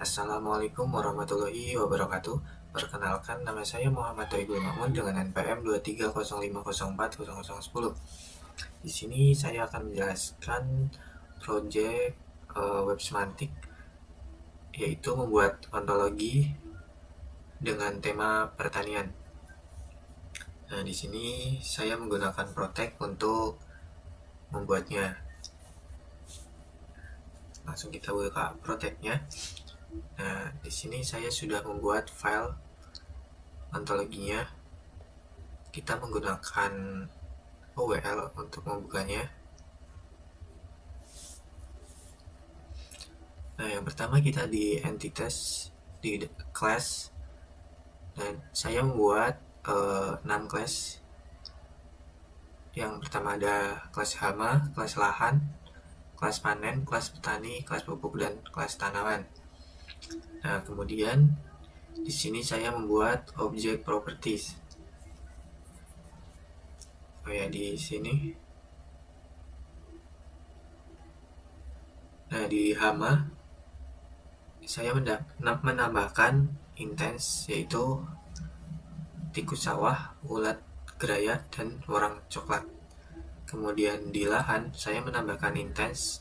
Assalamualaikum warahmatullahi wabarakatuh. Perkenalkan, nama saya Muhammad Toibul Mamun dengan NPM 230504010. Di sini saya akan menjelaskan proyek web semantik, yaitu membuat ontologi dengan tema pertanian. Nah, di sini saya menggunakan Protek untuk membuatnya. Langsung kita buka Proteknya. Nah, di sini saya sudah membuat file ontologinya. Kita menggunakan OWL untuk membukanya. Nah, yang pertama kita di entitas, di class, dan saya membuat 6 class. Yang pertama ada kelas hama, kelas lahan, kelas panen, kelas petani, kelas pupuk, dan kelas tanaman. Nah, kemudian di sini saya membuat objek properties. Oh ya, di sini. Nah, di hama saya menambahkan intens, yaitu tikus sawah, ulat geraya, dan warang coklat. Kemudian di lahan saya menambahkan intens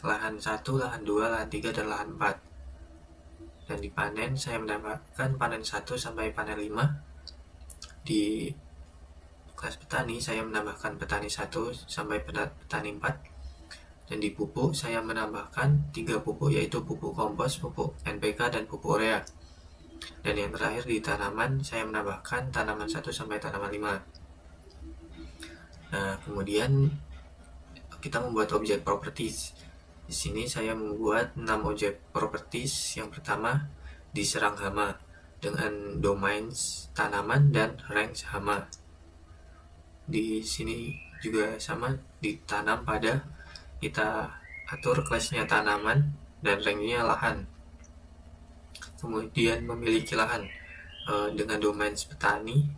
lahan 1, lahan 2, lahan 3, dan lahan 4. Dan di panen saya menambahkan panen 1 sampai panen 5. Di kelas petani saya menambahkan petani 1 sampai petani 4. Dan di pupuk saya menambahkan 3 pupuk, yaitu pupuk kompos, pupuk NPK, dan pupuk urea. Dan yang terakhir di tanaman saya menambahkan tanaman 1 sampai tanaman 5. Nah, kemudian kita membuat objek properties. Di sini saya membuat 6 objek properties. Yang pertama diserang hama dengan domain tanaman dan range hama. Di sini juga sama, ditanam pada, kita atur kelasnya tanaman dan range-nya lahan. Kemudian memiliki lahan dengan domain petani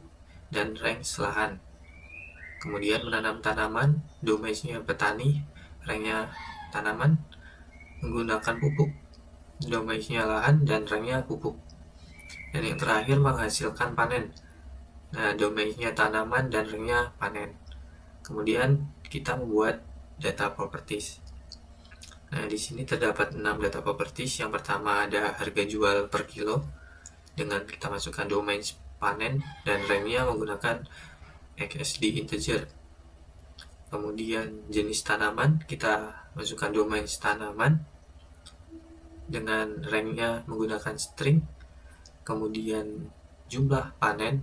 dan range lahan. Kemudian menanam tanaman, domainnya petani, range-nya tanaman. Menggunakan pupuk, domainnya lahan dan range-nya pupuk. Dan yang terakhir menghasilkan panen. Nah, domainnya tanaman dan range-nya panen. Kemudian kita membuat data properties. Nah, di sini terdapat 6 data properties. Yang pertama ada harga jual per kilo dengan kita masukkan domain panen dan range-nya menggunakan XSD integer. Kemudian jenis tanaman kita masukkan domain tanaman dengan range-nya menggunakan string. Kemudian jumlah panen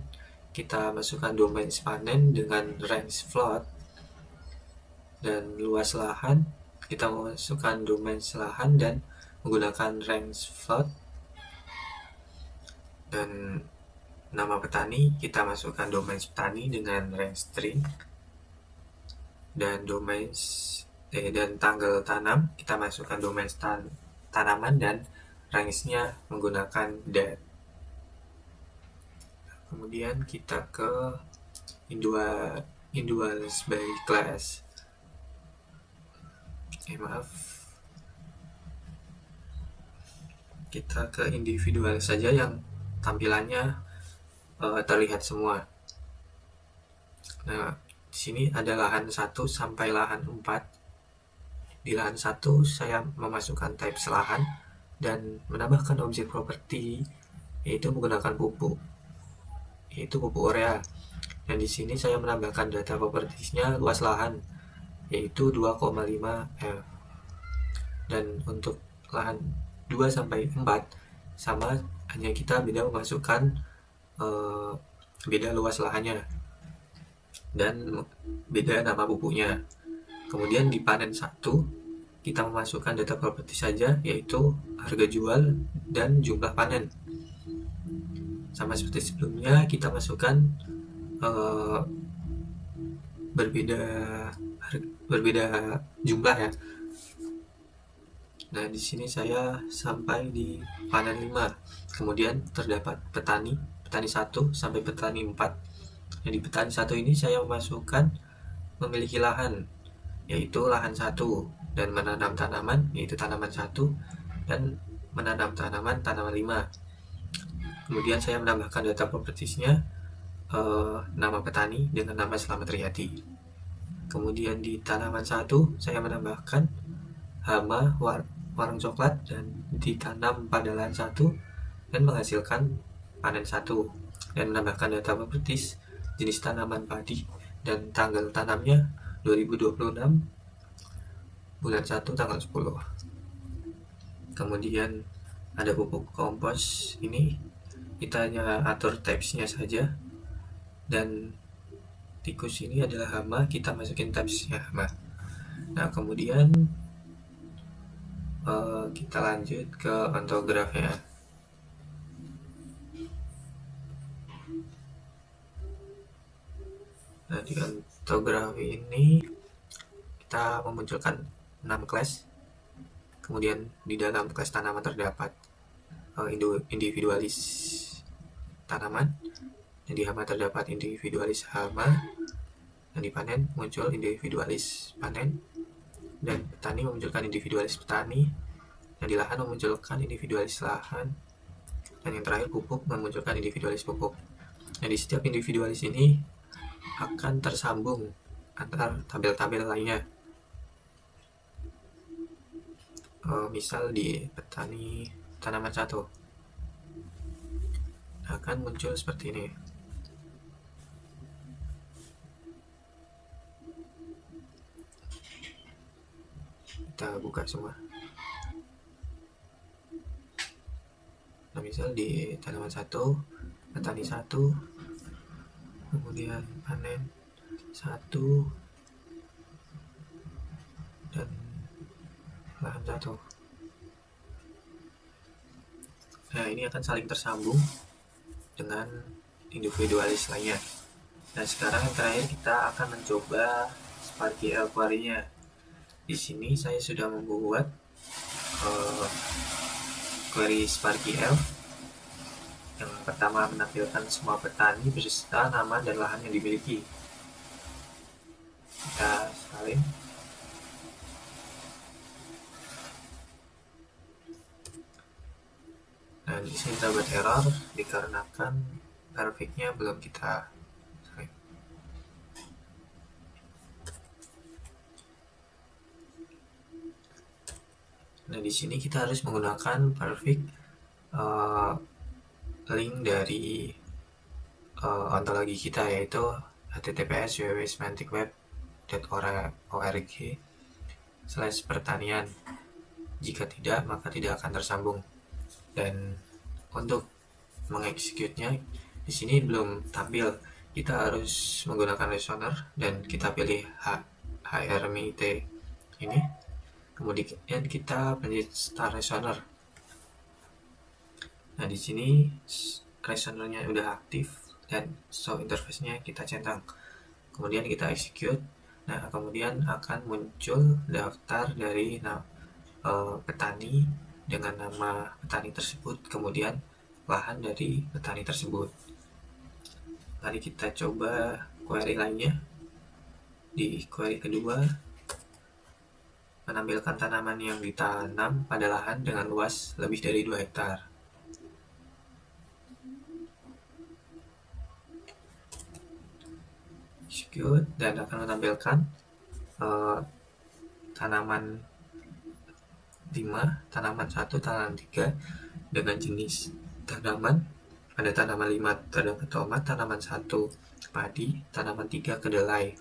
kita masukkan domain panen dengan range float. Dan luas lahan kita masukkan domain lahan dan menggunakan range float. Dan nama petani kita masukkan domain petani dengan range string. Dan domain dan tanggal tanam kita masukkan domain tanaman dan range-nya menggunakan date. Kemudian kita ke individuals by class. Maaf. Kita ke individual saja yang tampilannya terlihat semua. Nah, di sini ada lahan 1 sampai lahan 4. Di lahan 1 saya memasukkan type lahan dan menambahkan objek property, yaitu menggunakan pupuk, yaitu pupuk urea. Dan di sini saya menambahkan data propertiesnya luas lahan, yaitu 2,5 F. Dan untuk lahan 2 sampai 4 sama, hanya kita beda memasukkan beda luas lahannya dan beda nama pupuknya. Kemudian di panen 1 kita memasukkan data properti saja, yaitu harga jual dan jumlah panen. Sama seperti sebelumnya, kita masukkan berbeda jumlah ya. Nah, di sini saya sampai di panen 5. Kemudian terdapat petani 1 sampai petani 4. Nah, di petani 1 ini saya memasukkan memiliki lahan, yaitu lahan 1, dan menanam tanaman, yaitu tanaman 1, dan menanam tanaman 5. Kemudian saya menambahkan data propertiesnya, nama petani dengan nama Slamet Riyadi. Kemudian di tanaman 1 saya menambahkan hama warung coklat dan ditanam pada lahan 1 dan menghasilkan panen 1, dan menambahkan data properties jenis tanaman padi dan tanggal tanamnya 2026 bulan 1 tanggal 10. Kemudian ada pupuk kompos, ini kita hanya atur types-nya saja, dan tikus ini adalah hama, kita masukin types-nya hama. Nah, kemudian kita lanjut ke ontograph-nya. Nah, di ontograph ini kita memunculkan 6 kelas. Kemudian di dalam kelas tanaman terdapat individualis tanaman, dan di hama terdapat individualis hama, dan di panen muncul individualis panen, dan petani memunculkan individualis petani, dan di lahan memunculkan individualis lahan, dan yang terakhir pupuk memunculkan individualis pupuk. Nah, di setiap individualis ini akan tersambung antar tabel-tabel lainnya. Misal di petani tanaman 1 akan muncul seperti ini. Kita buka semua. Nah, misal di tanaman 1, petani 1, kemudian panen 1, dan lahan 1. Nah, ini akan saling tersambung dengan individualis lainnya. Nah, sekarang yang terakhir kita akan mencoba SparkyL query-nya. Di sini saya sudah membuat query SparkyL. Yang pertama menampilkan semua petani beserta nama dan lahan yang dimiliki. Kita salin. Nah, di sini kita buat error dikarenakan perfect-nya belum kita salin. Nah, di sini kita harus menggunakan perfect link dari ontologi kita, yaitu https://semanticweb.org/pertanian. Jika tidak, maka tidak akan tersambung. Dan untuk mengeksekutnya, di sini belum tampil. Kita harus menggunakan reasoner dan kita pilih hrmit ini. Kemudian kita pencet start reasoner. Nah, di sini reasonernya udah aktif dan show interface-nya kita centang. Kemudian kita execute. Nah, kemudian akan muncul daftar dari petani dengan nama petani tersebut, kemudian lahan dari petani tersebut. Mari kita coba query lainnya. Di query kedua, menampilkan tanaman yang ditanam pada lahan dengan luas lebih dari 2 hektar. Execute, dan akan menampilkan tanaman 5, tanaman 1, tanaman 3 dengan jenis tanaman. Pada tanaman 5 terdapat tomat, tanaman 1 padi, tanaman 3 kedelai.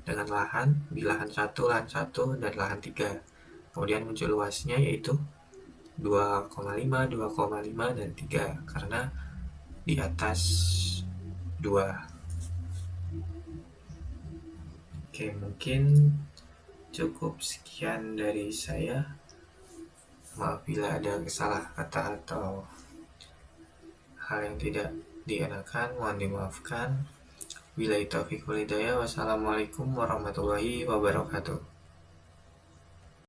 Dengan lahan, di lahan 1, lahan 1, dan lahan 3. Kemudian muncul luasnya yaitu 2,5, 2,5, dan 3 karena di atas 2. Oke, mungkin cukup sekian dari saya. Maaf bila ada salah kata atau hal yang tidak dienakan, mohon dimaafkan. Billahi taufiq wal hidayah. Wassalamualaikum warahmatullahi wabarakatuh.